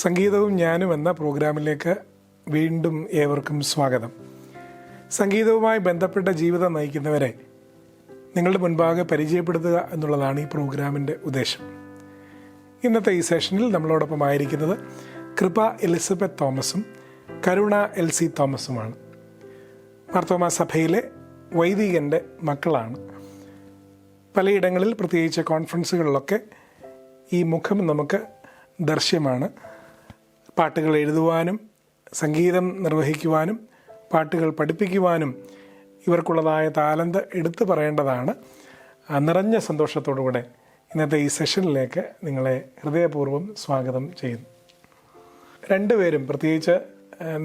സംഗീതവും ഞാനും എന്ന പ്രോഗ്രാമിലേക്ക് വീണ്ടും ഏവർക്കും സ്വാഗതം. സംഗീതവുമായി ബന്ധപ്പെട്ട ജീവിതം നയിക്കുന്നവരെ നിങ്ങളുടെ മുൻപാകെ പരിചയപ്പെടുത്തുക എന്നുള്ളതാണ് ഈ പ്രോഗ്രാമിൻ്റെ ഉദ്ദേശം. ഇന്നത്തെ ഈ സെഷനിൽ നമ്മളോടൊപ്പം ആയിരിക്കുന്നത് കൃപ എലിസബത്ത് തോമസും കരുണ LC തോമസുമാണ്. മാർത്തോമാ സഭയിലെ വൈദികൻ്റെ മക്കളാണ്. പലയിടങ്ങളിൽ പ്രത്യേകിച്ച് കോൺഫറൻസുകളിലൊക്കെ ഈ മുഖം നമുക്ക് ദൃശ്യമാണ്. പാട്ടുകൾ എഴുതുവാനും സംഗീതം നിർവഹിക്കുവാനും പാട്ടുകൾ പഠിപ്പിക്കുവാനും ഇവർക്കുള്ളതായ താലന്ത് എടുത്തു പറയേണ്ടതാണ്. നിറഞ്ഞ സന്തോഷത്തോടുകൂടെ ഇന്നത്തെ ഈ സെഷനിലേക്ക് നിങ്ങളെ ഹൃദയപൂർവ്വം സ്വാഗതം ചെയ്യുന്നു. രണ്ടുപേരും പ്രത്യേകിച്ച്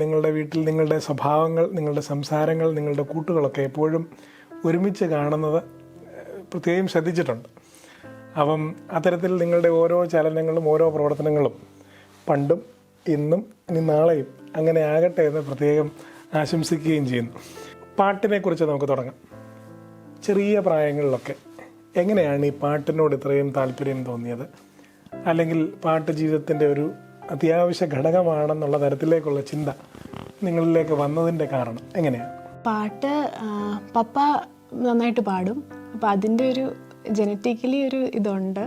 നിങ്ങളുടെ വീട്ടിൽ നിങ്ങളുടെ സ്വഭാവങ്ങൾ, നിങ്ങളുടെ സംസാരങ്ങൾ, നിങ്ങളുടെ കൂട്ടുകളൊക്കെ എപ്പോഴും ഒരുമിച്ച് കാണുന്നത് പ്രത്യേകം ശ്രദ്ധിച്ചിട്ടുണ്ട്. അപ്പം അത്തരത്തിൽ നിങ്ങളുടെ ഓരോ ചലനങ്ങളും ഓരോ പ്രവർത്തനങ്ങളും പണ്ടും ഇന്നും ഇനി നാളെയും അങ്ങനെ ആകട്ടെ എന്ന് പ്രത്യേകം ആശംസിക്കുകയും ചെയ്യുന്നു. പാട്ടിനെക്കുറിച്ച് നമുക്ക് തുടങ്ങാം. ചെറിയ പ്രായങ്ങളിലൊക്കെ എങ്ങനെയാണ് ഈ പാട്ടിനോട് ഇത്രയും താല്പര്യം തോന്നിയത്? അല്ലെങ്കിൽ പാട്ട് ജീവിതത്തിൻ്റെ ഒരു അത്യാവശ്യ ഘടകമാണെന്നുള്ള തരത്തിലേക്കുള്ള ചിന്ത നിങ്ങളിലേക്ക് വന്നതിൻ്റെ കാരണം എങ്ങനെയാണ്? പാട്ട് പപ്പ നന്നായിട്ട് പാടും. അപ്പോൾ അതിൻ്റെ ഒരു ജനറ്റിക്കലി ഒരു ഇതുണ്ട്.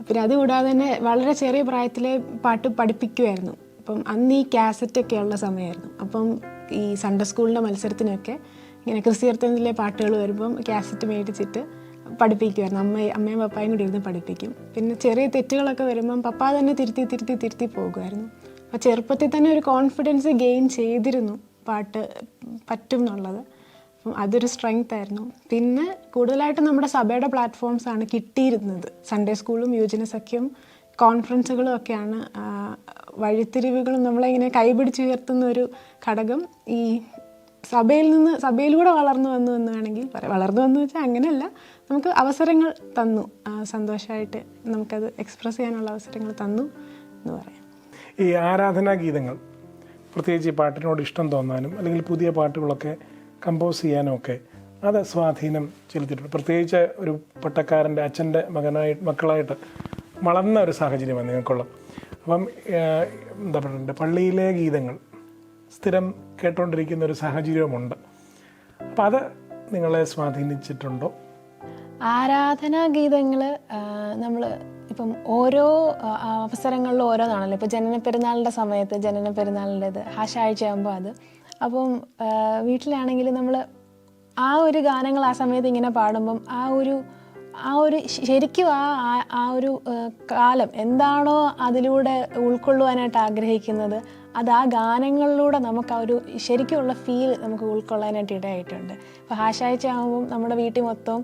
പിന്നെ അതുകൂടാതെ തന്നെ വളരെ ചെറിയ പ്രായത്തിലെ പാട്ട് പഠിപ്പിക്കുമായിരുന്നു. അപ്പം അന്ന് ഈ കാസറ്റൊക്കെ ഉള്ള സമയമായിരുന്നു. അപ്പം ഈ സൺഡേ സ്കൂളിൻ്റെ മത്സരത്തിനൊക്കെ ഇങ്ങനെ ക്രിസ്തീയത്തിലെ പാട്ടുകൾ വരുമ്പം കാസറ്റ് മേടിച്ചിട്ട് പഠിപ്പിക്കുമായിരുന്നു. അമ്മയും പപ്പായും കൂടി ഇരുന്ന് പഠിപ്പിക്കും. പിന്നെ ചെറിയ തെറ്റുകളൊക്കെ വരുമ്പം പപ്പ തന്നെ തിരുത്തി പോകുമായിരുന്നു. അപ്പോൾ ചെറുപ്പത്തിൽ തന്നെ ഒരു കോൺഫിഡൻസ് ഗെയിൻ ചെയ്തിരുന്നു പാട്ട് പറ്റും എന്നുള്ളത്. അപ്പം അതൊരു സ്ട്രെങ്ത് ആയിരുന്നു. പിന്നെ കൂടുതലായിട്ട് നമ്മുടെ സഭയുടെ പ്ലാറ്റ്ഫോംസാണ് കിട്ടിയിരുന്നത്. സൺഡേ സ്കൂളും യുവജനസഖ്യവും കോൺഫറൻസുകളും ഒക്കെയാണ് വഴിത്തിരിവുകളും നമ്മളിങ്ങനെ കൈപിടിച്ചുയർത്തുന്ന ഒരു ഘടകം. ഈ സഭയിലൂടെ വളർന്നു വന്നു എന്ന് വേണമെങ്കിൽ പറയാം. വളർന്നു വന്നു വെച്ചാൽ അങ്ങനെയല്ല, നമുക്ക് അവസരങ്ങൾ തന്നു. സന്തോഷമായിട്ട് നമുക്കത് എക്സ്പ്രസ് ചെയ്യാനുള്ള അവസരങ്ങൾ തന്നു എന്ന് പറയാം. ഈ ആരാധനാ ഗീതങ്ങൾ പ്രത്യേകിച്ച് ഈ പാട്ടിനോട് ഇഷ്ടം തോന്നാനും അല്ലെങ്കിൽ പുതിയ പാട്ടുകളൊക്കെ കമ്പോസ് ചെയ്യാനും ഒക്കെ അത് സ്വാധീനം ചെലുത്തിയിട്ടുണ്ട്. പ്രത്യേകിച്ച് ഒരു പട്ടക്കാരൻ്റെ അച്ഛൻ്റെ മക്കളായിട്ട് വളർന്ന ഒരു സാഹചര്യമാണ് നിങ്ങൾക്കുള്ളത്. അപ്പം എന്താ പറയുക, പള്ളിയിലെ ഗീതങ്ങൾ സ്ഥിരം കേട്ടുകൊണ്ടിരിക്കുന്ന ഒരു സാഹചര്യമുണ്ട്. അപ്പം അത് നിങ്ങളെ സ്വാധീനിച്ചിട്ടുണ്ടോ? ആരാധനാ ഗീതങ്ങൾ നമ്മൾ ഇപ്പം ഓരോ അവസരങ്ങളിലും ഓരോന്നാണല്ലോ. ഇപ്പോൾ ജനനപ്പെരുന്നാളിൻ്റെ സമയത്ത് ജനനപ്പെരുന്നാളിൻ്റെത് ആഴ്ചയാകുമ്പോൾ അത്. അപ്പം വീട്ടിലാണെങ്കിൽ നമ്മൾ ആ ഒരു ഗാനങ്ങൾ ആ സമയത്ത് ഇങ്ങനെ പാടുമ്പം ആ ഒരു ശരിക്കും ആ ഒരു കാലം എന്താണോ അതിലൂടെ ഉൾക്കൊള്ളുവാനായിട്ട് ആഗ്രഹിക്കുന്നത് അത് ആ ഗാനങ്ങളിലൂടെ നമുക്ക് ആ ഒരു ശരിക്കുമുള്ള ഫീൽ നമുക്ക് ഉൾക്കൊള്ളാനായിട്ട് ഇടയായിട്ടുണ്ട്. ഇപ്പോൾ ആഴ്ച ആകുമ്പം നമ്മുടെ വീട്ടിൽ മൊത്തം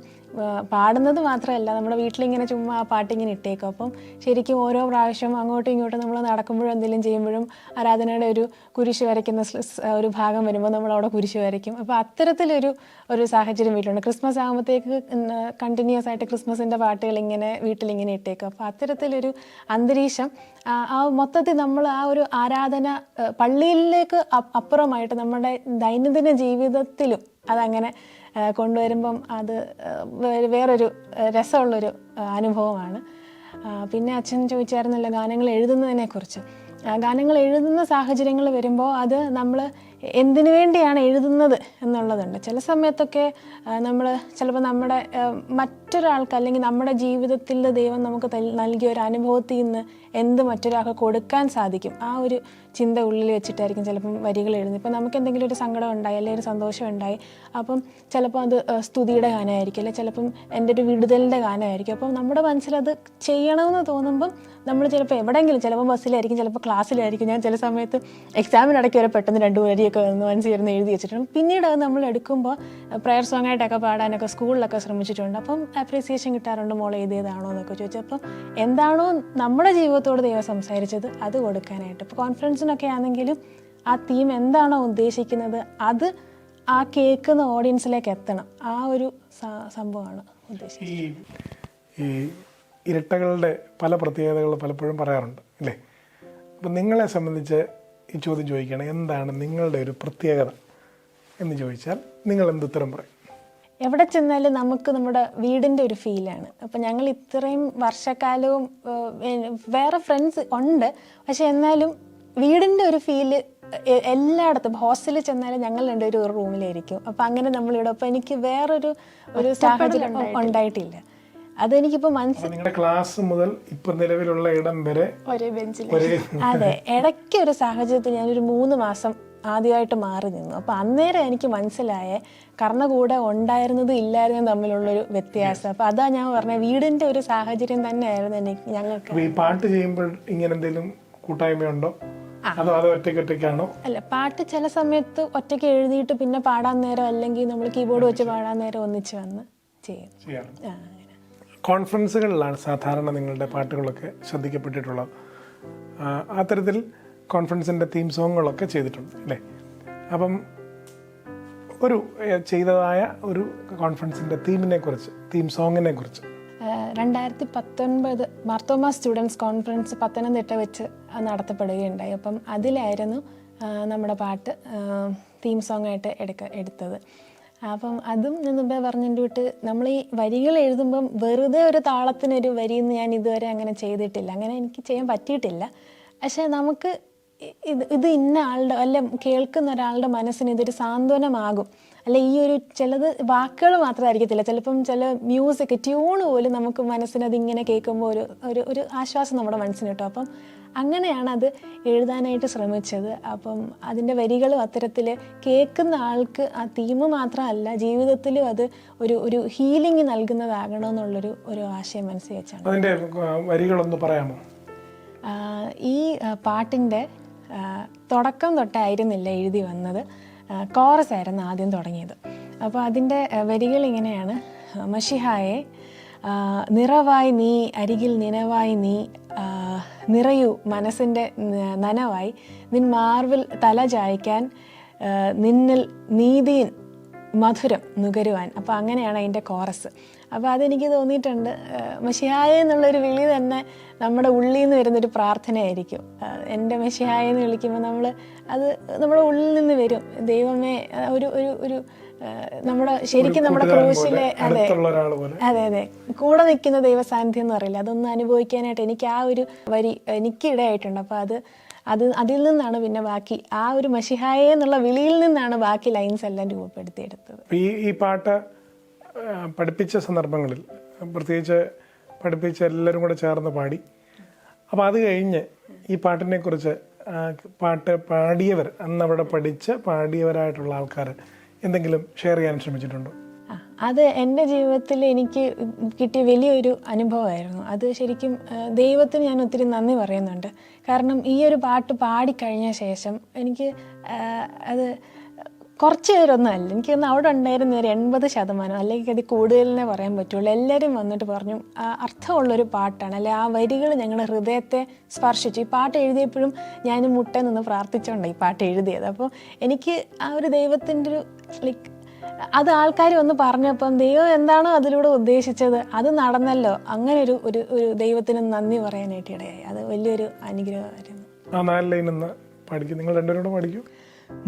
പാടുന്നത് മാത്രമല്ല, നമ്മുടെ വീട്ടിലിങ്ങനെ ചുമ്മാ ആ പാട്ടിങ്ങനെ ഇട്ടേക്കും. അപ്പം ശരിക്കും ഓരോ പ്രാവശ്യം അങ്ങോട്ടും ഇങ്ങോട്ടും നമ്മൾ നടക്കുമ്പോഴും എന്തെങ്കിലും ചെയ്യുമ്പോഴും ആരാധനയുടെ ഒരു കുരിശ് വരയ്ക്കുന്ന ഒരു ഭാഗം വരുമ്പോൾ നമ്മളവിടെ കുരിശ് വരയ്ക്കും. അപ്പോൾ അത്തരത്തിലൊരു സാഹചര്യം വീട്ടിലുണ്ട്. ക്രിസ്മസ് ആകുമ്പോഴത്തേക്ക് കണ്ടിന്യൂസ് ആയിട്ട് ക്രിസ്മസിൻ്റെ പാട്ടുകൾ വീട്ടിലിങ്ങനെ ഇട്ടേക്കും. അപ്പോൾ അത്തരത്തിലൊരു അന്തരീക്ഷം ആ മൊത്തത്തിൽ നമ്മൾ ആ ഒരു ആരാധന പള്ളിയിലേക്ക് അപ്പുറമായിട്ട് നമ്മുടെ ദൈനംദിന ജീവിതത്തിലും അതങ്ങനെ കൊണ്ടുവരുമ്പം അത് വേറൊരു രസമുള്ളൊരു അനുഭവമാണ്. പിന്നെ അച്ഛൻ ചോദിച്ചായിരുന്നല്ലോ ഗാനങ്ങൾ എഴുതുന്നതിനെക്കുറിച്ച്. ഗാനങ്ങൾ എഴുതുന്ന സാഹചര്യങ്ങൾ വരുമ്പോൾ അത് നമ്മൾ എന്തിനു വേണ്ടിയാണ് എഴുതുന്നത് എന്നുള്ളതുണ്ട്. ചില സമയത്തൊക്കെ നമ്മൾ ചിലപ്പോൾ നമ്മുടെ മറ്റൊരാൾക്ക് അല്ലെങ്കിൽ നമ്മുടെ ജീവിതത്തിൽ ദൈവം നമുക്ക് നൽകിയ ഒരു അനുഭവത്തിൽ നിന്ന് എന്ത് മറ്റൊരാൾക്ക് കൊടുക്കാൻ സാധിക്കും, ആ ഒരു ചിന്ത ഉള്ളിൽ വെച്ചിട്ടായിരിക്കും ചിലപ്പം വരികൾ എഴുതുന്നത്. ഇപ്പം നമുക്ക് എന്തെങ്കിലും ഒരു സങ്കടം ഉണ്ടായി അല്ലെങ്കിൽ ഒരു സന്തോഷം ഉണ്ടായി, അപ്പം ചിലപ്പോൾ അത് സ്തുതിയുടെ ഗാനമായിരിക്കും, അല്ലെങ്കിൽ ചിലപ്പം എൻ്റെ ഒരു വിടുതലിൻ്റെ ഗാനമായിരിക്കും. അപ്പം നമ്മുടെ മനസ്സിലത് ചെയ്യണമെന്ന് തോന്നുമ്പം നമ്മൾ ചിലപ്പോൾ എവിടെയെങ്കിലും, ചിലപ്പോൾ ബസ്സിലായിരിക്കും, ചിലപ്പോൾ ക്ലാസ്സിലായിരിക്കും. ഞാൻ ചില സമയത്ത് എക്സാമിനിടയ്ക്ക് വരെ പെട്ടെന്ന് 2 വരിയൊക്കെ മനസ്സിലിരുന്ന് എഴുതി വെച്ചിട്ടുണ്ട്. പിന്നീട് അത് നമ്മൾ എടുക്കുമ്പോൾ പ്രയർ സോങ് ആയിട്ടൊക്കെ പാടാനൊക്കെ സ്കൂളിലൊക്കെ ശ്രമിച്ചിട്ടുണ്ട്. അപ്പം അപ്രീസിയേഷൻ കിട്ടാറുണ്ട്, മോളെ എഴുതിയതാണോ എന്നൊക്കെ ചോദിച്ചു. അപ്പം എന്താണോ നമ്മുടെ ജീവിതത്തോട് ദൈവം സംസാരിച്ചത് അത് കൊടുക്കാനായിട്ട്. ഇപ്പോൾ കോൺഫറൻസിനൊക്കെ ആണെങ്കിലും ആ തീം എന്താണോ ഉദ്ദേശിക്കുന്നത് അത് ആ കേൾക്കുന്ന ഓഡിയൻസിലേക്ക് എത്തണം. ആ ഒരു സംഭവമാണ് ഉദ്ദേശിക്കുന്നത്. ഈ ഇരട്ടകളുടെ പല പ്രത്യേകതകൾ പലപ്പോഴും പറയാറുണ്ട് അല്ലേ? അപ്പം നിങ്ങളെ സംബന്ധിച്ച് ഈ ചോദ്യം ചോദിക്കുകയാണ്, എന്താണ് നിങ്ങളുടെ ഒരു പ്രത്യേകത എന്ന് ചോദിച്ചാൽ നിങ്ങൾ എന്തുത്തരം പറയും? എവിടെ ചെന്നാലും നമുക്ക് നമ്മുടെ വീടിൻ്റെ ഒരു ഫീലാണ്. അപ്പം ഞങ്ങൾ ഇത്രയും വർഷക്കാലവും വേറെ ഫ്രണ്ട്സ് ഉണ്ട്, പക്ഷെ എന്നാലും വീടിൻ്റെ ഒരു ഫീല് എല്ലായിടത്തും. ഹോസ്റ്റലിൽ ചെന്നാലും ഞങ്ങൾ രണ്ടുപേരും ഒരു റൂമിലായിരിക്കും. അപ്പം അങ്ങനെ നമ്മളിവിടെ, അപ്പം എനിക്ക് വേറൊരു സാഹചര്യം ഉണ്ടായിട്ടില്ല. അതെനിക്കിപ്പോൾ നിങ്ങളുടെ ക്ലാസ് മുതൽ ഇപ്പം നിലവിലുള്ള ഇടം വരെ ഒരേ ബെഞ്ചിൽ. അതെ, ഇടയ്ക്ക് ഒരു സാഹചര്യത്തിൽ ഞാനൊരു 3 മാസം ആദ്യമായിട്ട് മാറി നിന്നു. അപ്പം അന്നേരം എനിക്ക് മനസ്സിലായേ കൂടെ ഉണ്ടായിരുന്നതും ഇല്ലായിരുന്നതും തമ്മിലുള്ളൊരു വ്യത്യാസം. അപ്പം അതാ ഞാൻ പറഞ്ഞത്, വീടിൻ്റെ ഒരു സാഹചര്യം തന്നെയായിരുന്നു ഞങ്ങൾക്ക്. ഈ പാട്ട് ചെയ്യുമ്പോൾ ഇങ്ങനെ എന്തെങ്കിലും കൂട്ടായ്മയുണ്ടോ, അതോ ഒറ്റയ്ക്കാണോ? അല്ല, പാട്ട് ചില സമയത്ത് ഒറ്റയ്ക്ക് എഴുതിയിട്ട് പിന്നെ പാടാൻ നേരം, അല്ലെങ്കിൽ നമ്മൾ കീബോർഡ് വെച്ച് പാടാൻ നേരം ഒന്നിച്ച് വന്ന് ചെയ്യും. കോൺഫറൻസുകളിലാണ് സാധാരണ നിങ്ങളുടെ പാട്ടുകളൊക്കെ ശ്രദ്ധിക്കപ്പെട്ടിട്ടുള്ളത്. അത്തരത്തിൽ കോൺഫറൻസിൻ്റെ തീം സോങ്ങുകളൊക്കെ ചെയ്തിട്ടുണ്ട് അല്ലേ? അപ്പം ഒരു ചെയ്തതായ ഒരു കോൺഫറൻസിൻ്റെ തീം സോങ്ങിനെ കുറിച്ച് 2019 മാർത്തോമ സ്റ്റുഡൻസ് കോൺഫറൻസ് പത്തനംതിട്ട വെച്ച് നടത്തപ്പെടുകയുണ്ടായി. അപ്പം അതിലായിരുന്നു നമ്മുടെ പാട്ട് തീം സോങ് ആയിട്ട് എടുത്തത്. അപ്പം അതും ഞാൻ മുമ്പേ പറഞ്ഞതിൻ്റെ വിട്ട്, നമ്മൾ ഈ വരികൾ എഴുതുമ്പം വെറുതെ ഒരു താളത്തിനൊരു വരിയെന്ന് ഞാൻ ഇതുവരെ അങ്ങനെ ചെയ്തിട്ടില്ല, അങ്ങനെ എനിക്ക് ചെയ്യാൻ പറ്റിയിട്ടില്ല. പക്ഷേ നമുക്ക് ഇത് ഇന്ന ആളുടെ, അല്ല കേൾക്കുന്ന ഒരാളുടെ മനസ്സിന് ഇതൊരു സാന്ത്വനമാകും. അല്ല, ഈ ഒരു ചിലത് വാക്കുകൾ മാത്രമായിരിക്കത്തില്ല, ചിലപ്പം ചില മ്യൂസിക് ട്യൂണ് പോലും നമുക്ക് മനസ്സിനതിങ്ങനെ കേൾക്കുമ്പോൾ ഒരു ആശ്വാസം നമ്മുടെ മനസ്സിന് കിട്ടും. അപ്പം അങ്ങനെയാണ് അത് എഴുതാനായിട്ട് ശ്രമിച്ചത്. അപ്പം അതിൻ്റെ വരികളും അത്തരത്തിൽ കേൾക്കുന്ന ആൾക്ക് ആ തീം മാത്രമല്ല, ജീവിതത്തിലും അത് ഒരു ഹീലിംഗ് നൽകുന്നതാകണമെന്നുള്ളൊരു ആശയം മനസ്സിൽ വെച്ചാണ്. അതിൻ്റെ വരികളൊന്ന് പറയാമോ? ഈ പാട്ടിൻ്റെ തുടക്കം തൊട്ടായിരുന്നില്ല എഴുതി വന്നത്, കോറസ് ആയിരുന്നു ആദ്യം തുടങ്ങിയത്. അപ്പോൾ അതിൻ്റെ വരികൾ ഇങ്ങനെയാണ്: മഷിഹായെ നിറവായി നീ, അരികിൽ നിനവായി നീ, നിറയൂ മനസ്സിൻ്റെ നനവായി, നിൻ മാർവിൽ തല ചായ്ക്കാൻ, നിന്നിൽ നീതിയിൻ മധുരം നുകരുവാൻ. അപ്പോൾ അങ്ങനെയാണ് അതിൻ്റെ കോറസ്. അപ്പോൾ അതെനിക്ക് തോന്നിയിട്ടുണ്ട്, മഷിഹായ എന്നുള്ളൊരു വിളി തന്നെ നമ്മുടെ ഉള്ളിൽ നിന്ന് വരുന്നൊരു പ്രാർത്ഥനയായിരിക്കും. എൻ്റെ മഷിഹായ എന്ന് വിളിക്കുമ്പോൾ അത് നമ്മുടെ ഉള്ളിൽ നിന്ന് വരും. ദൈവമേ, ഒരു നമ്മുടെ ശരിക്കും നമ്മുടെ ക്രൂശിലെ, അതെ അതെ അതെ കൂടെ നിൽക്കുന്ന ദൈവസാന്നിധ്യം എന്ന് പറയില്ല, അതൊന്ന് അനുഭവിക്കാനായിട്ട് എനിക്ക് ആ ഒരു വരി എനിക്ക് ഇടയായിട്ടുണ്ട്. അപ്പോൾ അതിൽ നിന്നാണ് പിന്നെ ബാക്കി ആ ഒരു മഷിഹായ എന്നുള്ള വിളിയിൽ നിന്നാണ് ബാക്കി ലൈൻസ് എല്ലാം രൂപപ്പെടുത്തിയെടുത്തത്. ഈ പാട്ട് പഠിപ്പിച്ച സന്ദർഭങ്ങളിൽ, പ്രത്യേകിച്ച് പഠിപ്പിച്ച എല്ലാവരും കൂടെ ചേർന്ന് പാടി. അപ്പോൾ അത് കഴിഞ്ഞ് ഈ പാട്ടിനെ കുറിച്ച് പാട്ട് പാടിയവർ, അന്ന് അവിടെ പാടിയവരായിട്ടുള്ള ആൾക്കാർ എന്തെങ്കിലും ഷെയർ ചെയ്യാൻ ശ്രമിച്ചിട്ടുണ്ടോ? അത് എൻ്റെ ജീവിതത്തിൽ എനിക്ക് കിട്ടിയ വലിയൊരു അനുഭവമായിരുന്നു. അത് ശരിക്കും ദൈവത്തിന് ഞാൻ ഒത്തിരി നന്ദി പറയുന്നുണ്ട്. കാരണം ഈ ഒരു പാട്ട് പാടിക്കഴിഞ്ഞ ശേഷം എനിക്ക് അത് കുറച്ച് പേരൊന്നുമല്ല, എനിക്കൊന്ന് അവിടെ ഉണ്ടായിരുന്ന ഒരു 80% അല്ലെങ്കിൽ അത് കൂടുതലിനെ പറയാൻ പറ്റുള്ളൂ, എല്ലാവരും വന്നിട്ട് പറഞ്ഞു അർത്ഥമുള്ളൊരു പാട്ടാണ്, അല്ലെ ആ വരികൾ ഞങ്ങളുടെ ഹൃദയത്തെ സ്പർശിച്ചു. ഈ പാട്ട് എഴുതിയപ്പോഴും ഞാൻ മുട്ടേ നിന്ന് പ്രാർത്ഥിച്ചുകൊണ്ടാണ് ഈ പാട്ട് എഴുതിയത്. അപ്പോൾ എനിക്ക് ആ ഒരു ദൈവത്തിൻ്റെ ഒരു അത് ആൾക്കാർ വന്ന് പറഞ്ഞപ്പം ദൈവം എന്താണോ അതിലൂടെ ഉദ്ദേശിച്ചത് അത് നടന്നല്ലോ, അങ്ങനെ ഒരു ദൈവത്തിന് നന്ദി പറയാനായിട്ട് ഇടയായി. അത് വലിയൊരു അനുഗ്രഹമായിരുന്നു. ആ 4 ലൈൻ ഒന്ന് പഠിക്കും, നിങ്ങൾ രണ്ടുപേരും കൂടെ പഠിക്കൂ.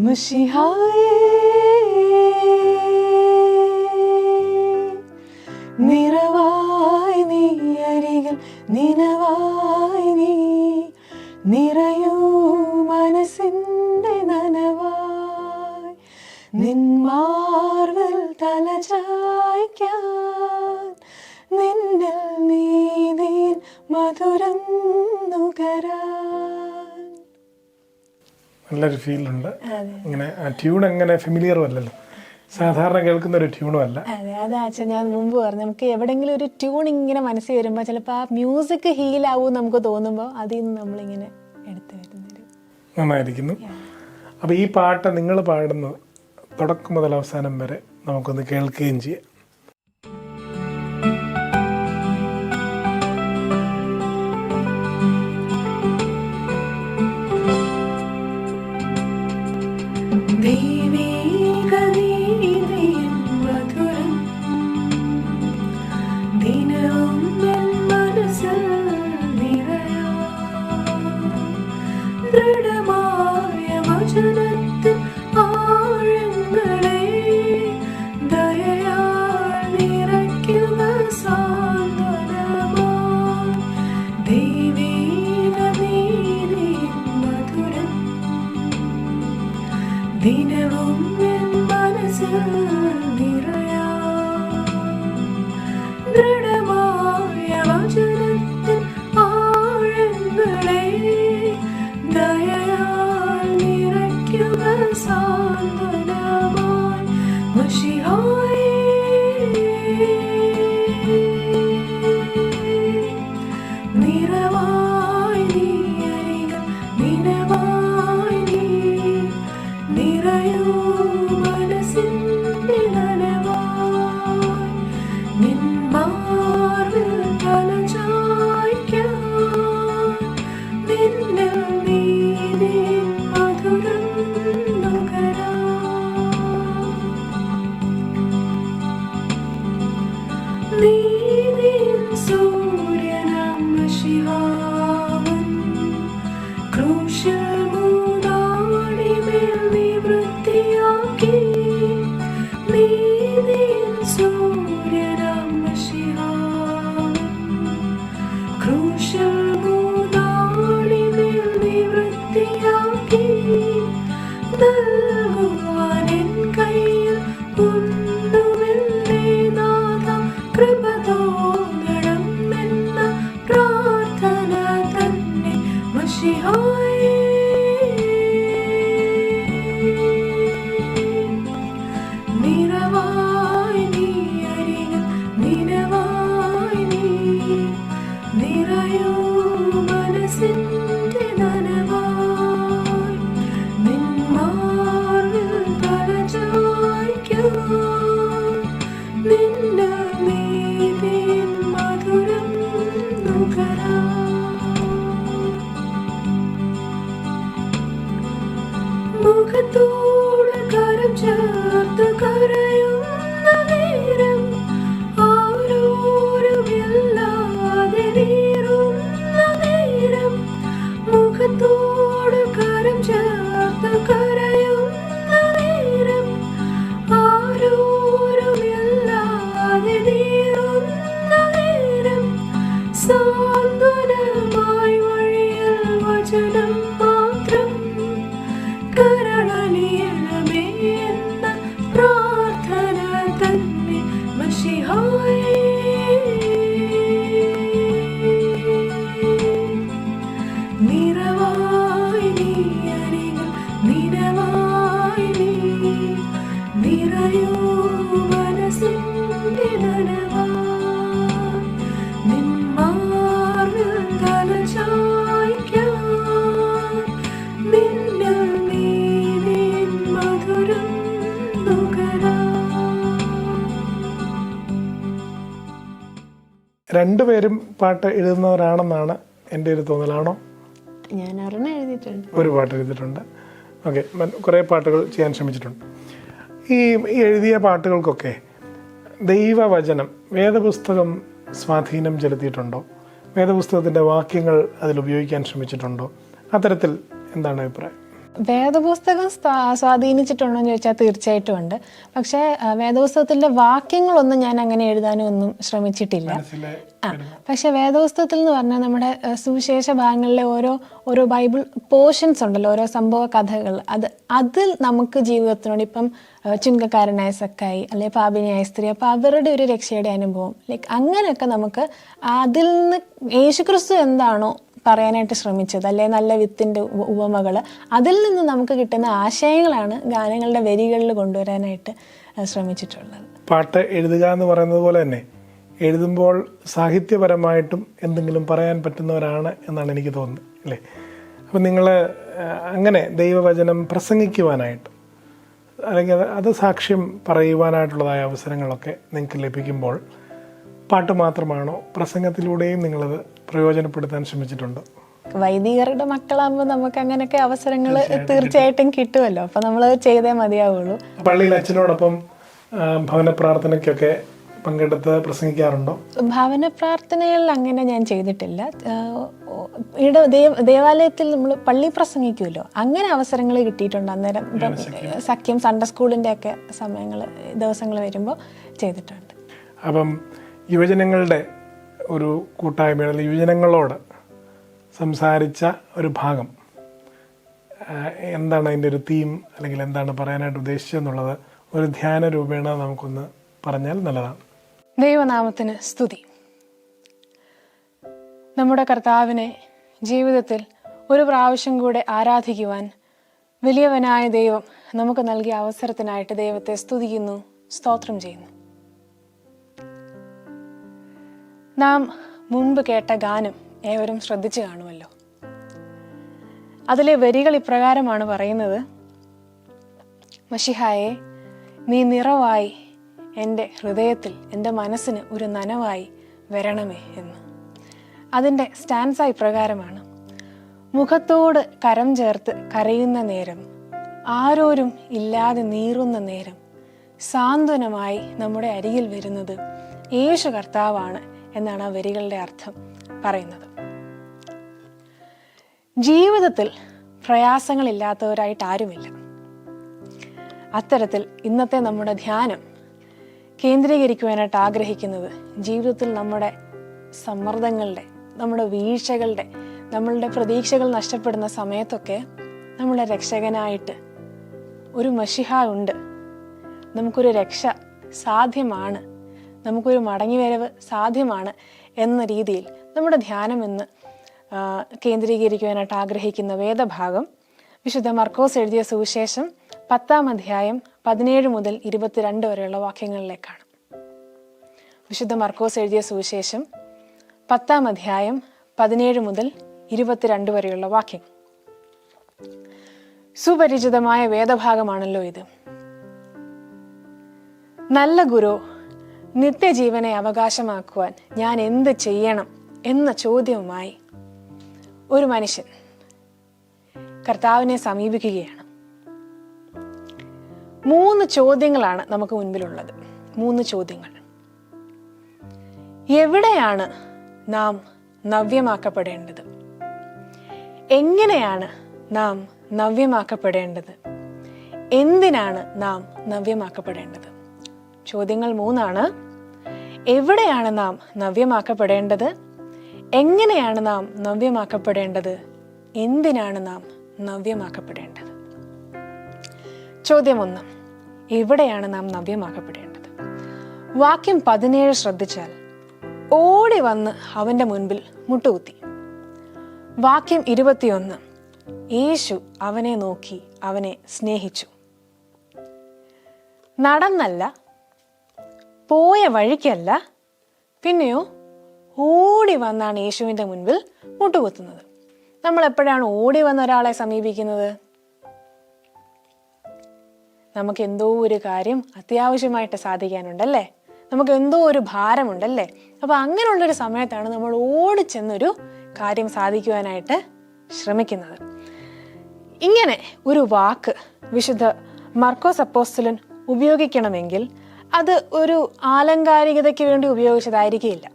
മഷിഹായേ നിറവായി നീ, അരികിൽ നിനവായി നീ, നിറയൂ മനസ്സിൻ്റെ നനവായി, നിൻ മാർവിൽ തല ചായ്ക്കാൻ, നിന്നിൽ നീതിൻ മധുരം നുകരാൻ. നല്ലൊരു ഫീലുണ്ട്. ഇങ്ങനെ ട്യൂൺ എങ്ങനെ ഫെമിലിയറും അല്ലല്ലോ, സാധാരണ കേൾക്കുന്ന ഒരു ട്യൂണും അല്ല. അതെ, അതാ ഞാൻ മുമ്പ് പറഞ്ഞു, നമുക്ക് എവിടെയെങ്കിലും ഒരു ട്യൂൺ ഇങ്ങനെ മനസ്സിൽ വരുമ്പോൾ ചിലപ്പോൾ ആ മ്യൂസിക് ഹീലാവും നമുക്ക് തോന്നുമ്പോൾ അതിൽ നിന്ന് നമ്മളിങ്ങനെ എടുത്തു വരുന്നത് നന്നായിരിക്കുന്നു. അപ്പോൾ ഈ പാട്ട് നിങ്ങൾ പാടുന്നത് തുടക്കം മുതൽ അവസാനം വരെ നമുക്കൊന്ന് കേൾക്കുകയും ചെയ്യാം. ദൃഢമായ വചനത്തിൽ ആഴങ്ങളെ ദയയാ ദിനവും എൻ മനസ്സിൽ ദൃഢമായ വചനത്തിൻ ആഴങ്ങളെ ദയയാൽ നിറയ്ക്കുക സാന്ത്വനമായി മശിഹായേ. നിറവായി നീ അരികിൽ നിനവായി നീ നിറയൂ മനസ്സിന്റെ നനവായി നിൻ മാർവിൽ തലചായ്ക്കാൻ നിന്നിൽ നീതിൻ മധുരം നുകരാൻ. നീതിൻ സൂര്യനാം മശിഹാവൻ ക്രൂശിൽ മൂന്നാടിമേൽ നിവൃത്തിയാക്കി. നീതിൻ സൂര്യനാം മശിഹാവൻ ക്രൂശിൽ മൂന്നാടിമേൽ നിവൃത്തിയാക്കി. നൽകുവാൻ എൻ കയ്യിൽ ഒന്നുമില്ലേ നാഥ, കൃപ തോന്നണം എന്ന പ്രാർത്ഥന തന്നെ മശിഹായേ. നിറവായി നീ അരികിൽ നിനവായി നീ നിറയൂ മനസ്സിന്റെ നനവായി നിൻ മാർവിൽ തലചായ്ക്കാൻ നിന്റെ നീതിൻ മധുരം നുകരാൻ. മുഖത്തോട് കരം ചേർത്ത് കരയുന്ന നേരം ആരോരുമില്ലാതെ നീറുന്ന നേരം മുഖത്തോട് കരം ചേർത്ത് കരയുന്ന നേരം ആരോരുമില്ലാതെ നീറുന്ന നേരം സാന്ത്വനമായി വഴിയിൽ വചനം മാത്രം കരളലിയണമേ എന്ന പ്രാർത്ഥന തന്നെ മശിഹായേ. നിറവായി നീ അരികിൽ നിനവായി നീ നിറയൂ മനസ്സിന്റെ നനവായി നിൻ മാർവിൽ തലചായ്ക്കാൻ നിന്നിൽ നീതിൻ മധുരം നുകരാൻ. രണ്ടുപേരും പാട്ട് എഴുതുന്നവരാണെന്നാണ് എൻ്റെ ഒരു തോന്നലാണോ? ഞാൻ ഒരെണ്ണം എഴുതിയിട്ടുണ്ട്. ഒരു പാട്ട് എഴുതിയിട്ടുണ്ട്. ഓക്കെ, കുറേ പാട്ടുകൾ ചെയ്യാൻ ശ്രമിച്ചിട്ടുണ്ട്. ഈ എഴുതിയ പാട്ടുകൾക്കൊക്കെ ദൈവവചനം, വേദപുസ്തകം സ്വാധീനം ചെലുത്തിയിട്ടുണ്ടോ? വേദപുസ്തകത്തിൻ്റെ വാക്യങ്ങൾ അതിൽ ഉപയോഗിക്കാൻ ശ്രമിച്ചിട്ടുണ്ടോ? അത്തരത്തിൽ എന്താണ് അഭിപ്രായം? വേദപുസ്തകം സ്വാധീനിച്ചിട്ടുണ്ടോ എന്ന് ചോദിച്ചാൽ തീർച്ചയായിട്ടും ഉണ്ട്. പക്ഷേ വേദപുസ്തകത്തിൻ്റെ വാക്യങ്ങളൊന്നും ഞാൻ അങ്ങനെ എഴുതാനും ഒന്നും ശ്രമിച്ചിട്ടില്ല. പക്ഷെ വേദപുസ്തകത്തിൽ എന്ന് പറഞ്ഞാൽ നമ്മുടെ സുവിശേഷ ഭാഗങ്ങളിലെ ഓരോ ബൈബിൾ പോർഷൻസ് ഉണ്ടല്ലോ, ഓരോ സംഭവ കഥകൾ, അതിൽ നമുക്ക് ജീവിതത്തിനോട് ഇപ്പം ചുങ്കക്കാരനായ സക്കായി അല്ലെങ്കിൽ പാപിനിയായ സ്ത്രീ, അപ്പോൾ അവരുടെ ഒരു രക്ഷയുടെ അനുഭവം, അങ്ങനെയൊക്കെ നമുക്ക് അതിൽ നിന്ന് യേശുക്രിസ്തു എന്താണോ പറയാനായിട്ട് ശ്രമിച്ചത്, അല്ലെ നല്ല വിത്തിൻ്റെ ഉപമകൾ, അതിൽ നിന്ന് നമുക്ക് കിട്ടുന്ന ആശയങ്ങളാണ് ഗാനങ്ങളുടെ വരികളിൽ കൊണ്ടുവരാനായിട്ട് ശ്രമിച്ചിട്ടുള്ളത്. പാട്ട് എഴുതുക എന്ന് പറയുന്നത് പോലെ തന്നെ എഴുതുമ്പോൾ സാഹിത്യപരമായിട്ടും എന്തെങ്കിലും പറയാൻ പറ്റുന്നവരാണ് എന്നാണ് എനിക്ക് തോന്നുന്നത്, അല്ലേ? അപ്പം നിങ്ങൾ അങ്ങനെ ദൈവവചനം പ്രസംഗിക്കുവാനായിട്ട് അല്ലെങ്കിൽ അത് സാക്ഷ്യം പറയുവാനായിട്ടുള്ളതായ അവസരങ്ങളൊക്കെ നിങ്ങൾക്ക് ലഭിക്കുമ്പോൾ പാട്ട് മാത്രമാണോ, പ്രസംഗത്തിലൂടെയും നിങ്ങളത് പ്രയോജനപ്പെടുത്താൻ ശ്രമിച്ചിട്ടുണ്ടോ? വൈദികരുടെ മക്കളാകുമ്പോൾ നമുക്ക് അങ്ങനെയൊക്കെ അവസരങ്ങൾ തീർച്ചയായിട്ടും കിട്ടുമല്ലോ, അപ്പം നമ്മൾ ചെയ്തേ മതിയാവുള്ളൂ. പള്ളിയിൽ അച്ഛനോടൊപ്പം ഭവന പ്രാർത്ഥനയ്ക്കൊക്കെ പങ്കെടുത്ത് പ്രസംഗിക്കാറുണ്ടോ? ഭവന പ്രാർത്ഥനകളിൽ അങ്ങനെ ഞാൻ ചെയ്തിട്ടില്ല. ദേവാലയത്തിൽ നമ്മൾ പള്ളി പ്രസംഗിക്കുമല്ലോ, അങ്ങനെ അവസരങ്ങൾ കിട്ടിയിട്ടുണ്ട്. അന്നേരം ഇപ്പം സഖ്യം സൺഡേ സ്കൂളിൻ്റെ ഒക്കെ ദിവസങ്ങൾ വരുമ്പോൾ ചെയ്തിട്ടുണ്ട്. അപ്പം യുവജനങ്ങളുടെ ഒരു കൂട്ടായ്മ, യുവജനങ്ങളോട് സംസാരിച്ച ഒരു ഭാഗം എന്താണ് അതിൻ്റെ ഒരു തീം, അല്ലെങ്കിൽ എന്താണ് പറയാനായിട്ട് ഉദ്ദേശിച്ചതെന്നുള്ളത് ഒരു ധ്യാന രൂപേണ നമുക്കൊന്ന് പറഞ്ഞാൽ നല്ലതാണ്. ദൈവനാമത്തിന് സ്തുതി. നമ്മുടെ കർത്താവിനെ ജീവിതത്തിൽ ഒരു പ്രാവശ്യം കൂടെ ആരാധിക്കുവാൻ വലിയവനായ ദൈവം നമുക്ക് നൽകിയ അവസരത്തിനായിട്ട് ദൈവത്തെ സ്തുതിക്കുന്നു, സ്തോത്രം ചെയ്യുന്നു. നാം മുൻപ് കേട്ട ഗാനം ഏവരും ശ്രദ്ധിച്ചു കാണുമല്ലോ. അതിലെ വരികൾ ഇപ്രകാരമാണ് പറയുന്നത്: മശിഹായെ, നീ നിറവായി എൻ്റെ ഹൃദയത്തിൽ, എൻ്റെ മനസ്സിന് ഒരു നനവായി വരണമേ എന്ന്. അതിൻ്റെ സ്റ്റാൻസ ഇപ്രകാരമാണ്: മുഖത്തോട് കരം ചേർത്ത് കരയുന്ന നേരം, ആരോരും ഇല്ലാതെ നീറുന്ന നേരം, സാന്ത്വനമായി നമ്മുടെ അരികിൽ വരുന്നത് യേശു കർത്താവാണ് എന്നാണ് ആ വരികളുടെ അർത്ഥം പറയുന്നത്. ജീവിതത്തിൽ പ്രയാസങ്ങളില്ലാത്തവരായിട്ട് ആരുമില്ല. അത്തരത്തിൽ ഇന്നത്തെ നമ്മുടെ ധ്യാനം കേന്ദ്രീകരിക്കുവാനായിട്ട് ആഗ്രഹിക്കുന്നത് ജീവിതത്തിൽ നമ്മുടെ സമ്മർദ്ദങ്ങളുടെ, നമ്മുടെ വീഴ്ചകളുടെ, നമ്മളുടെ പ്രതീക്ഷകൾ നഷ്ടപ്പെടുന്ന സമയത്തൊക്കെ നമ്മുടെ രക്ഷകനായിട്ട് ഒരു മശിഹ ഉണ്ട്, നമുക്കൊരു രക്ഷ സാധ്യമാണ്, നമുക്കൊരു മടങ്ങിവരവ് സാധ്യമാണ് എന്ന രീതിയിൽ നമ്മുടെ ധ്യാനം ഇന്ന് കേന്ദ്രീകരിക്കുവാനായിട്ട് ആഗ്രഹിക്കുന്ന വേദഭാഗം വിശുദ്ധ മർക്കോസ് എഴുതിയ സുവിശേഷം 10-ാം അധ്യായം 17 മുതൽ 22 വരെയുള്ള വാക്യങ്ങളിലേക്കാണ്. വിശുദ്ധ മർക്കോസ് എഴുതിയ സുവിശേഷം 10-ാം അധ്യായം 17 മുതൽ 22 വരെയുള്ള വാക്യം. സുപരിചിതമായ വേദഭാഗമാണല്ലോ ഇത്. നല്ല ഗുരു, നിത്യജീവനെ അവകാശമാക്കുവാൻ ഞാൻ എന്ത് ചെയ്യണം എന്ന ചോദ്യവുമായി ഒരു മനുഷ്യൻ കർത്താവിനെ സമീപിക്കുകയാണ്. 3 ചോദ്യങ്ങളാണ് നമുക്ക് മുൻപിലുള്ളത്. 3 ചോദ്യങ്ങൾ. എവിടെയാണ് നാം നവ്യമാക്കപ്പെടേണ്ടത്? എങ്ങനെയാണ് നാം നവ്യമാക്കപ്പെടേണ്ടത്? എന്തിനാണ് നാം നവ്യമാക്കപ്പെടേണ്ടത്? ചോദ്യങ്ങൾ 3 ആണ്. എവിടെയാണ് നാം നവ്യമാക്കപ്പെടേണ്ടത്? എങ്ങനെയാണ് നാം നവ്യമാക്കപ്പെടേണ്ടത്? എന്തിനാണ് നാം നവ്യമാക്കപ്പെടേണ്ടത്? ചോദ്യം 1. എവിടെയാണ് നാം നവ്യമാക്കപ്പെടേണ്ടത്? വാക്യം 17 ശ്രദ്ധിച്ചാൽ, ഓടി വന്ന് അവന്റെ മുൻപിൽ മുട്ടുകുത്തി. വാക്യം 21, യേശു അവനെ നോക്കി അവനെ സ്നേഹിച്ചു. നടന്നല്ല, പോയ വഴിക്കല്ല, പിന്നെയോ ഓടി വന്നാണ് യേശുവിൻ്റെ മുൻപിൽ മുട്ടുകുത്തുന്നത്. നമ്മൾ എപ്പോഴാണ് ഓടി വന്ന ഒരാളെ സമീപിക്കുന്നത്? നമുക്ക് എന്തോ ഒരു കാര്യം അത്യാവശ്യമായിട്ട് സാധിക്കാനുണ്ടല്ലേ, നമുക്ക് എന്തോ ഒരു ഭാരമുണ്ടല്ലേ. അപ്പൊ അങ്ങനെയുള്ളൊരു സമയത്താണ് നമ്മൾ ഓടിച്ചെന്നൊരു കാര്യം സാധിക്കുവാനായിട്ട് ശ്രമിക്കുന്നത്. ഇങ്ങനെ ഒരു വാക്ക് വിശുദ്ധ മർക്കോസ് അപ്പോസ്തലൻ ഉപയോഗിക്കണമെങ്കിൽ അത് ഒരു ആലങ്കാരികതയ്ക്ക് വേണ്ടി ഉപയോഗിച്ചതായിരിക്കില്ല,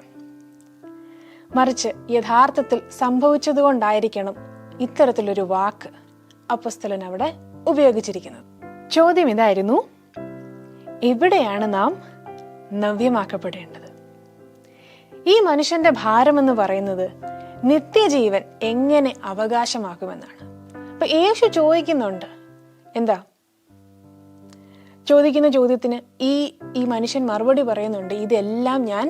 മറിച്ച് യഥാർത്ഥത്തിൽ സംഭവിച്ചതുകൊണ്ടായിരിക്കണം ഇത്തരത്തിലൊരു വാക്ക് അപ്പോസ്തലൻ അവിടെ ഉപയോഗിച്ചിരിക്കുന്നത്. ചോദ്യം ഇതായിരുന്നു: എവിടെയാണ് നാം നവ്യമാക്കപ്പെടേണ്ടത്? ഈ മനുഷ്യന്റെ ഭാരമെന്ന് പറയുന്നത് നിത്യജീവൻ എങ്ങനെ അവകാശമാക്കുമെന്നാണ്. അപ്പൊ യേശു ചോദിക്കുന്നുണ്ട്, എന്താ ചോദിക്കുന്ന ചോദ്യത്തിന് ഈ മനുഷ്യൻ മറുപടി പറയുന്നുണ്ട്, ഇതെല്ലാം ഞാൻ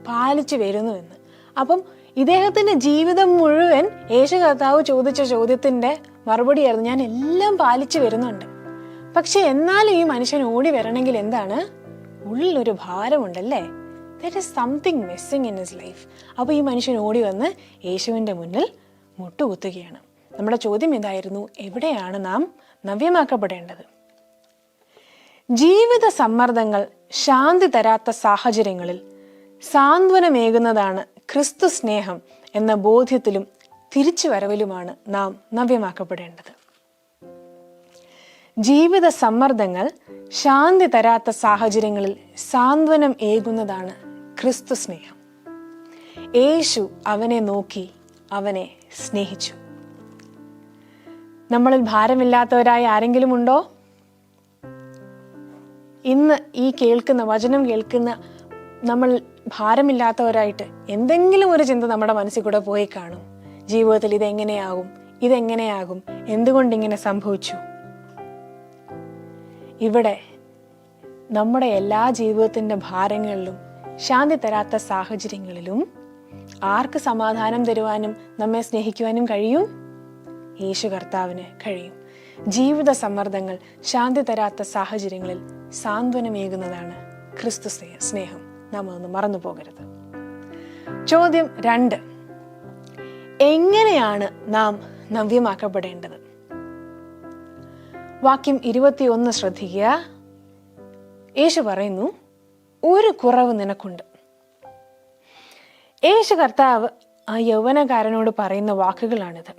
പാലിച്ചു വരുന്നു എന്ന്. അപ്പം ഇദ്ദേഹത്തിന്റെ ജീവിതം മുഴുവൻ യേശു കർത്താവ് ചോദിച്ച ചോദ്യത്തിന്റെ മറുപടിയായിരുന്നു, ഞാൻ എല്ലാം പാലിച്ചു വരുന്നുണ്ട്. പക്ഷെ എന്നാലും ഈ മനുഷ്യൻ ഓടി വരണമെങ്കിൽ എന്താണ്? ഉള്ളിലൊരു ഭാരമുണ്ടല്ലേ, that is something missing in his life. അപ്പൊ ഈ മനുഷ്യൻ ഓടി വന്ന് യേശുവിന്റെ മുന്നിൽ മുട്ടുകുത്തുകയാണ്. നമ്മുടെ ചോദ്യം ഇതായിരുന്നു: എവിടെയാണ് നാം നവ്യമാക്കപ്പെടേണ്ടത്? ജീവിത സമ്മർദ്ദങ്ങൾ ശാന്തി തരാത്ത സാഹചര്യങ്ങളിൽ സാന്ത്വനമേകുന്നതാണ് ക്രിസ്തു സ്നേഹം എന്ന ബോധ്യത്തിലും തിരിച്ചുവരവിലുമാണ് നാം നവ്യമാക്കപ്പെടേണ്ടത്. ജീവിത സമ്മർദ്ദങ്ങൾ ശാന്തി തരാത്ത സാഹചര്യങ്ങളിൽ സാന്ത്വനം ഏകുന്നതാണ് ക്രിസ്തു സ്നേഹം. യേശു അവനെ നോക്കി അവനെ സ്നേഹിച്ചു. നമ്മളിൽ ഭാരമില്ലാത്തവരായ ആരെങ്കിലും ഉണ്ടോ? ഇന്ന് ഈ വചനം കേൾക്കുന്ന നമ്മൾ ഭാരമില്ലാത്തവരായിട്ട് എന്തെങ്കിലും ഒരു ചിന്ത നമ്മുടെ മനസ്സിൽ കൂടെ പോയി കാണും. ജീവിതത്തിൽ ഇതെങ്ങനെയാകും, ഇതെങ്ങനെയാകും? എന്തുകൊണ്ടിങ്ങനെ സംഭവിച്ചു? ഇവിടെ നമ്മുടെ എല്ലാ ജീവിതത്തിൻ്റെ ഭാരങ്ങളിലും ശാന്തി തരാത്ത സാഹചര്യങ്ങളിലും ആർക്ക് സമാധാനം തരുവാനും നമ്മെ സ്നേഹിക്കുവാനും കഴിയും? യേശു കർത്താവിന് കഴിയും. ജീവിത സമ്മർദ്ദങ്ങൾ, ശാന്തി തരാത്ത സാഹചര്യങ്ങളിൽ സാന്ത്വനമേകുന്നതാണ് ക്രിസ്തു സ്നേഹം. നാം അതൊന്ന് മറന്നു പോകരുത്. ചോദ്യം 2, എങ്ങനെയാണ് നാം നവ്യമാക്കപ്പെടേണ്ടത്? വാക്യം 21 ശ്രദ്ധിക്കുക. യേശു പറയുന്നു, ഒരു കുറവ് നിനക്കുണ്ട്. യേശു കർത്താവ് ആ യൗവനക്കാരനോട് പറയുന്ന വാക്കുകളാണിത്.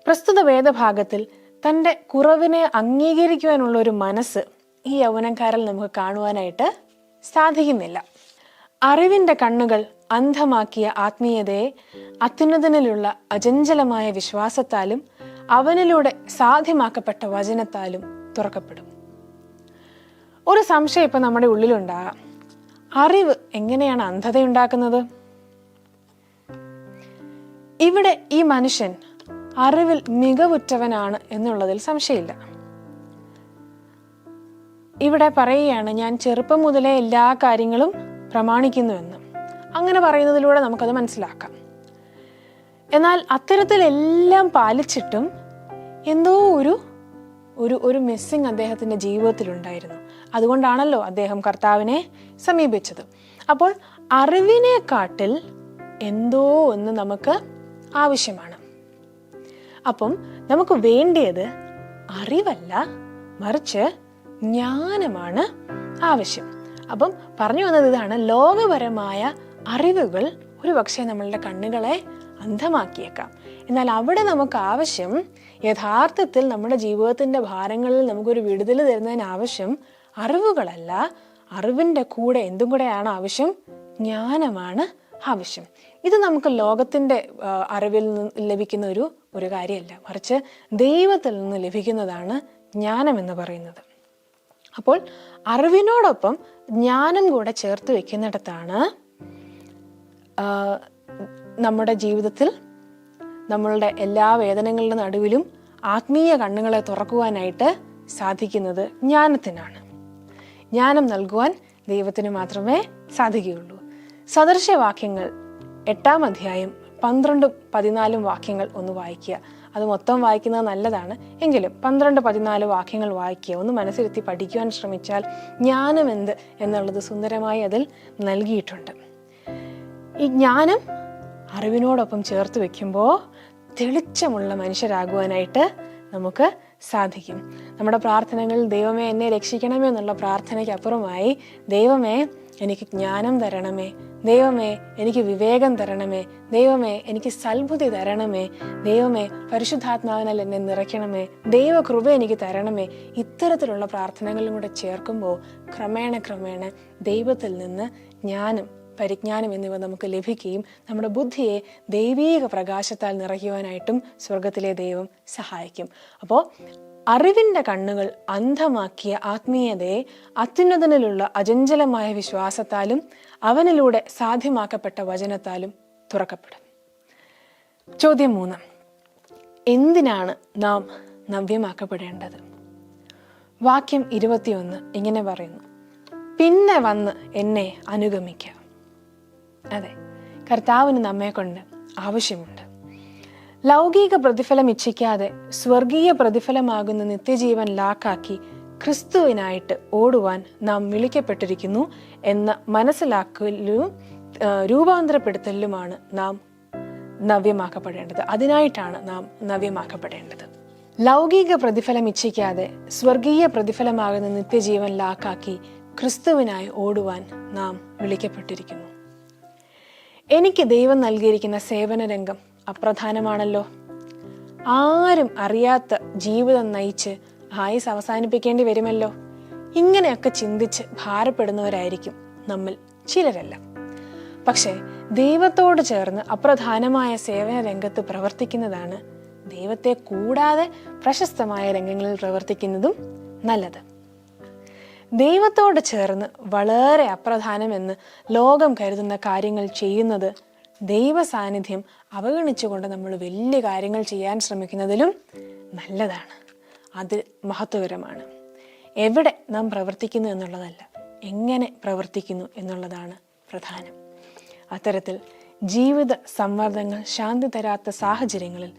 പ്രസ്തുത വേദഭാഗത്തിൽ തൻ്റെ കുറവിനെ അംഗീകരിക്കുവാനുള്ള ഒരു മനസ്സ് ഈ യൗവനക്കാരിൽ നമുക്ക് കാണുവാനായിട്ട് സാധിക്കുന്നില്ല. അറിവിൻ്റെ കണ്ണുകൾ അന്ധമാക്കിയ ആത്മീയതയെ അത്യുന്നതനിലുള്ള അചഞ്ചലമായ വിശ്വാസത്താലും അവനിലൂടെ സാധ്യമാക്കപ്പെട്ട വചനത്താലും തുറക്കപ്പെടും. ഒരു സംശയം ഇപ്പം നമ്മുടെ ഉള്ളിലുണ്ടാകാം. അറിവ് എങ്ങനെയാണ് അന്ധതയുണ്ടാക്കുന്നത്? ഇവിടെ ഈ മനുഷ്യൻ അറിവിൽ മികവുറ്റവനാണ് എന്നുള്ളതിൽ സംശയമില്ല. ഇവിടെ പറയുകയാണ്, ഞാൻ ചെറുപ്പം മുതലേ എല്ലാ കാര്യങ്ങളും പ്രമാണിക്കുന്നുവെന്ന്. അങ്ങനെ പറയുന്നതിലൂടെ നമുക്കത് മനസ്സിലാക്കാം. എന്നാൽ അത്തരത്തിലെല്ലാം പാലിച്ചിട്ടും എന്തോ ഒരു മിസ്സിങ് അദ്ദേഹത്തിൻ്റെ ജീവിതത്തിലുണ്ടായിരുന്നു. അതുകൊണ്ടാണല്ലോ അദ്ദേഹം കർത്താവിനെ സമീപിച്ചത്. അപ്പോൾ അറിവിനെക്കാട്ടിൽ എന്തോ ഒന്ന് നമുക്ക് ആവശ്യമാണ്. അപ്പം നമുക്ക് വേണ്ടിയത് അറിവല്ല, മറിച്ച് ജ്ഞാനമാണ് ആവശ്യം. അപ്പം പറഞ്ഞു വന്നത് ഇതാണ്, ലോകപരമായ അറിവുകൾ ഒരു പക്ഷേ നമ്മളുടെ കണ്ണുകളെ അന്ധമാക്കിയേക്കാം. എന്നാൽ അവിടെ നമുക്ക് ആവശ്യം യഥാർത്ഥത്തിൽ നമ്മുടെ ജീവിതത്തിൻ്റെ ഭാരങ്ങളിൽ നമുക്കൊരു വിടുതൽ തരുന്നതിന് ആവശ്യം അറിവുകളല്ല, അറിവിൻ്റെ കൂടെ എന്തും കൂടെയാണ് ആവശ്യം? ജ്ഞാനമാണ് ആവശ്യം. ഇത് നമുക്ക് ലോകത്തിൻ്റെ അറിവിൽ നിന്ന് ലഭിക്കുന്ന ഒരു കാര്യമല്ല, മറിച്ച് ദൈവത്തിൽ നിന്ന് ലഭിക്കുന്നതാണ് ജ്ഞാനം എന്ന് പറയുന്നത്. അപ്പോൾ അറിവിനോടൊപ്പം ജ്ഞാനം കൂടെ ചേർത്ത് വെക്കുന്നിടത്താണ് നമ്മുടെ ജീവിതത്തിൽ നമ്മളുടെ എല്ലാ വേദനകളുടെ നടുവിലും ആത്മീയ കണ്ണുകളെ തുറക്കുവാനായിട്ട് സാധിക്കുന്നത് ജ്ഞാനത്തിനാണ്. ജ്ഞാനം നൽകുവാൻ ദൈവത്തിന് മാത്രമേ സാധിക്കുകയുള്ളൂ. സദൃശവാക്യങ്ങൾ 8-ാം അധ്യായം 12-14 വാക്യങ്ങൾ ഒന്ന് വായിക്കുക. അത് മൊത്തം വായിക്കുന്നത് നല്ലതാണ്, എങ്കിലും 12-14 വാക്യങ്ങൾ വായിക്കുക. ഒന്ന് മനസ്സിരുത്തി പഠിക്കുവാൻ ശ്രമിച്ചാൽ ജ്ഞാനം എന്ത് എന്നുള്ളത് സുന്ദരമായി അതിൽ നൽകിയിട്ടുണ്ട്. ഈ ജ്ഞാനം അറിവിനോടൊപ്പം ചേർത്ത് വെക്കുമ്പോൾ തെളിച്ചമുള്ള മനുഷ്യരാകുവാനായിട്ട് നമുക്ക് സാധിക്കും. നമ്മുടെ പ്രാർത്ഥനകളിൽ ദൈവമേ എന്നെ രക്ഷിക്കണമേ എന്നുള്ള പ്രാർത്ഥനയ്ക്ക് അപ്പുറമായി ദൈവമേ എനിക്ക് ജ്ഞാനം തരണമേ, ദൈവമേ എനിക്ക് വിവേകം തരണമേ, ദൈവമേ എനിക്ക് സൽബുദ്ധി തരണമേ, ദൈവമേ പരിശുദ്ധാത്മാവിനാൽ എന്നെ നിറയ്ക്കണമേ, ദൈവകൃപ എനിക്ക് തരണമേ, ഇത്തരത്തിലുള്ള പ്രാർത്ഥനകളും കൂടെ ചേർക്കുമ്പോൾ ക്രമേണ ദൈവത്തിൽ നിന്ന് ജ്ഞാനം, പരിജ്ഞാനം എന്നിവ നമുക്ക് ലഭിക്കുകയും നമ്മുടെ ബുദ്ധിയെ ദൈവീക പ്രകാശത്താൽ നിറയ്ക്കുവാനായിട്ടും സ്വർഗത്തിലെ ദൈവം സഹായിക്കും. അപ്പോൾ അറിവിൻ്റെ കണ്ണുകൾ അന്ധമാക്കിയ ആത്മീയതയെ അത്യുന്നതനിലുള്ള അചഞ്ചലമായ വിശ്വാസത്താലും അവനിലൂടെ സാധ്യമാക്കപ്പെട്ട വചനത്താലും തുറക്കപ്പെടും. ചോദ്യം 3, എന്തിനാണ് നാം നവ്യമാക്കപ്പെടേണ്ടത്? വാക്യം 21 ഇങ്ങനെ പറയുന്നു, പിന്നെ വന്ന് എന്നെ അനുഗമിക്കാം. അതെ, കർത്താവിന് നമ്മെ കൊണ്ട് ആവശ്യമുണ്ട്. ലൗകിക പ്രതിഫലം ഇച്ഛിക്കാതെ സ്വർഗീയ പ്രതിഫലമാകുന്ന നിത്യജീവൻ ലാക്കാക്കി ക്രിസ്തുവിനായിട്ട് ഓടുവാൻ നാം വിളിക്കപ്പെട്ടിരിക്കുന്നു എന്ന മനസ്സിലാക്കലും രൂപാന്തരപ്പെടുത്തലുമാണ് നാം നവ്യമാക്കപ്പെടേണ്ടത്. അതിനായിട്ടാണ് നാം നവ്യമാക്കപ്പെടേണ്ടത്. ലൗകിക പ്രതിഫലം ഇച്ഛിക്കാതെ സ്വർഗീയ പ്രതിഫലമാകുന്ന നിത്യജീവൻ ലാക്കാക്കി ക്രിസ്തുവിനായി ഓടുവാൻ നാം വിളിക്കപ്പെട്ടിരിക്കുന്നു. എനിക്ക് ദൈവം നൽകിയിരിക്കുന്ന സേവന രംഗം അപ്രധാനമാണല്ലോ. ആരും അറിയാത്ത ജീവിതം നയിച്ച് ആയുസ് അവസാനിപ്പിക്കേണ്ടി വരുമല്ലോ. ഇങ്ങനെയൊക്കെ ചിന്തിച്ച് ഭാരപ്പെടുന്നവരായിരിക്കും നമ്മിൽ ചിലരെല്ലാം. പക്ഷേ ദൈവത്തോട് ചേർന്ന് അപ്രധാനമായ സേവന രംഗത്ത് പ്രവർത്തിക്കുന്നതാണ് ദൈവത്തെ കൂടാതെ പ്രശസ്തമായ രംഗങ്ങളിൽ പ്രവർത്തിക്കുന്നതും നല്ലത്. ദൈവത്തോട് ചേർന്ന് വളരെ അപ്രധാനമെന്ന് ലോകം കരുതുന്ന കാര്യങ്ങൾ ചെയ്യുന്നത് ദൈവ സാന്നിധ്യം അവഗണിച്ചുകൊണ്ട് നമ്മൾ വലിയ കാര്യങ്ങൾ ചെയ്യാൻ ശ്രമിക്കുന്നതിലും നല്ലതാണ്. അത് മഹത്വകരമാണ്. എവിടെ നാം പ്രവർത്തിക്കുന്നു എന്നുള്ളതല്ല, എങ്ങനെ പ്രവർത്തിക്കുന്നു എന്നുള്ളതാണ് പ്രധാനം. അത്തരത്തിൽ ജീവിത സമ്മർദ്ദങ്ങൾ, ശാന്തി തരാത്ത സാഹചര്യങ്ങളിൽ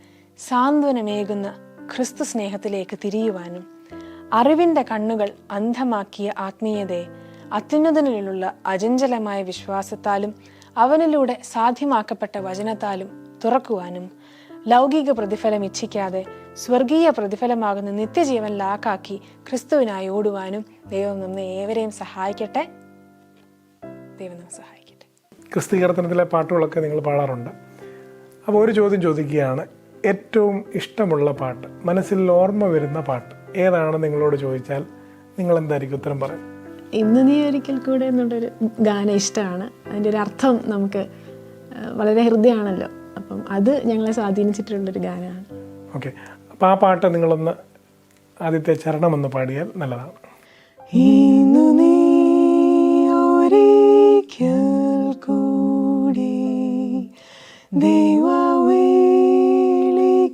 സാന്ത്വനമേകുന്ന ക്രിസ്തു സ്നേഹത്തിലേക്ക് തിരിയുവാനും അറിവിൻ്റെ കണ്ണുകൾ അന്ധമാക്കിയ ആത്മീയതയെ അത്യുന്നതനിലുള്ള അചഞ്ചലമായ വിശ്വാസത്താലും അവനിലൂടെ സാധ്യമാക്കപ്പെട്ട വചനത്താലും തുറക്കുവാനും ലൗകിക പ്രതിഫലം ഇച്ഛിക്കാതെ സ്വർഗീയ പ്രതിഫലമാകുന്ന നിത്യജീവൻ ലാക്കാക്കി ക്രിസ്തുവിനായി ഓടുവാനും ദൈവം നമ്മെ ഏവരെയും സഹായിക്കട്ടെ. ദൈവം നമ്മെ സഹായിക്കട്ടെ. ക്രിസ്തീകരണത്തിലെ പാട്ടുകളൊക്കെ നിങ്ങൾ പാടാറുണ്ട്. അപ്പോൾ ഒരു ചോദ്യം ചോദിക്കുകയാണ്, ഏറ്റവും ഇഷ്ടമുള്ള പാട്ട്, മനസ്സിൽ ഓർമ്മ വരുന്ന പാട്ട് ഏതാണ് നിങ്ങളോട് ചോദിച്ചാൽ നിങ്ങൾ എന്തായിരിക്കും ഉത്തരം പറയും? ഇന്ന് നീ ഒരിക്കൽ കൂടെ എന്നുള്ളൊരു ഗാനം ഇഷ്ടമാണ്. അതിൻ്റെ ഒരു അർത്ഥം നമുക്ക് വളരെ ഹൃദയമാണല്ലോ. അപ്പം അത് ഞങ്ങളെ സ്വാധീനിച്ചിട്ടുള്ളൊരു ഗാനമാണ്. ഓക്കെ, അപ്പോൾ ആ പാട്ട് നിങ്ങളൊന്ന് ആദ്യത്തെ ചരണമൊന്ന് പാടിയാൽ നല്ലതാണ്. ഇന്നു നീ ഒരിക്കൽ കൂടി ദൈവവിളി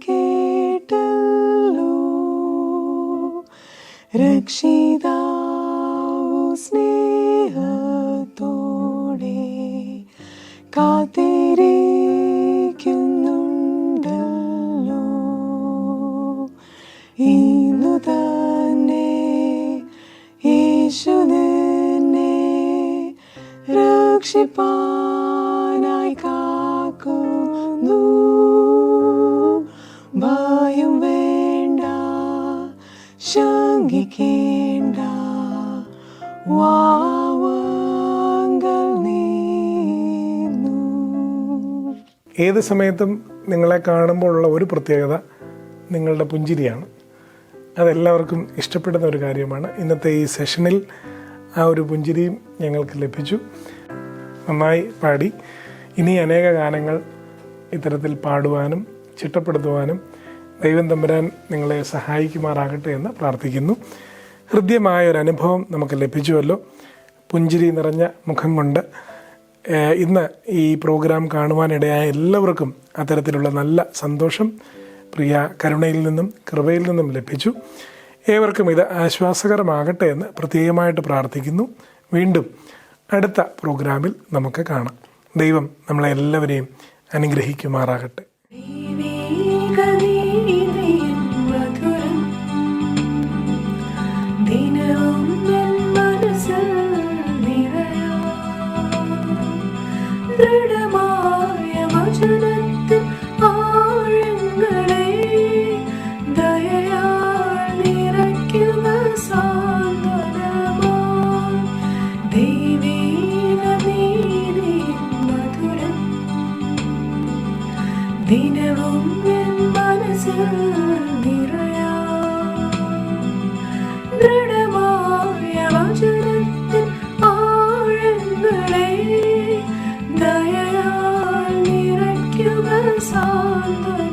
കേട്ടല്ലോ, രക്ഷിതാവു സ്നേഹത്തോടെ കാത്തിരിക്കുന്നുണ്ടല്ലോ. ഇന്നു തന്നെ യേശു നിന്നെ രക്ഷിപ്പാനായി കാക്കുന്നു. ഭയം വേണ്ട, ശങ്കിക്കേണ്ട, വാവങ്കൽ നീന്നു. ഏത് സമയത്തും നിങ്ങളെ കാണുമ്പോഴുള്ള ഒരു പ്രത്യേകത നിങ്ങളുടെ പുഞ്ചിരിയാണ്. അതെല്ലാവർക്കും ഇഷ്ടപ്പെടുന്ന ഒരു കാര്യമാണ്. ഇന്നത്തെ ഈ സെഷനിൽ ആ ഒരു പുഞ്ചിരിയും ഞങ്ങൾക്ക് ലഭിച്ചു. നന്നായി പാടി. ഇനി അനേക ഗാനങ്ങൾ ഇത്തരത്തിൽ പാടുവാനും ചിട്ടപ്പെടുത്തുവാനും ദൈവം തമ്പുരാൻ നിങ്ങളെ സഹായിക്കുമാറാകട്ടെ എന്ന് പ്രാർത്ഥിക്കുന്നു. ഹൃദ്യമായൊരനുഭവം നമുക്ക് ലഭിച്ചുവല്ലോ. പുഞ്ചിരി നിറഞ്ഞ മുഖം കൊണ്ട് ഇന്ന് ഈ പ്രോഗ്രാം കാണുവാനിടയായ എല്ലാവർക്കും അത്തരത്തിലുള്ള നല്ല സന്തോഷം പ്രിയ കരുണയിൽ നിന്നും കൃപയിൽ നിന്നും ലഭിച്ചു. ഏവർക്കും ഇത് ആശ്വാസകരമാകട്ടെ എന്ന് പ്രത്യേകമായിട്ട് പ്രാർത്ഥിക്കുന്നു. വീണ്ടും അടുത്ത പ്രോഗ്രാമിൽ നമുക്ക് കാണാം. ദൈവം നമ്മളെ എല്ലാവരെയും അനുഗ്രഹിക്കുമാറാകട്ടെ. ദൃഢമായ വചനത്തിൻ ആഴങ്ങളെ ദയയാൽ നിറയ്ക്കുക സാന്ത്വനമായി. ദൈവീക നീതിയിൻ മധുരം ദിനവും എൻ മനസ്സിൽ നിറയാം. ദൃഢമായ വചനത്തിൻ ആഴങ്ങളെ ദയയാൽ നിറയ്ക്കുക സാന്ത്വനം.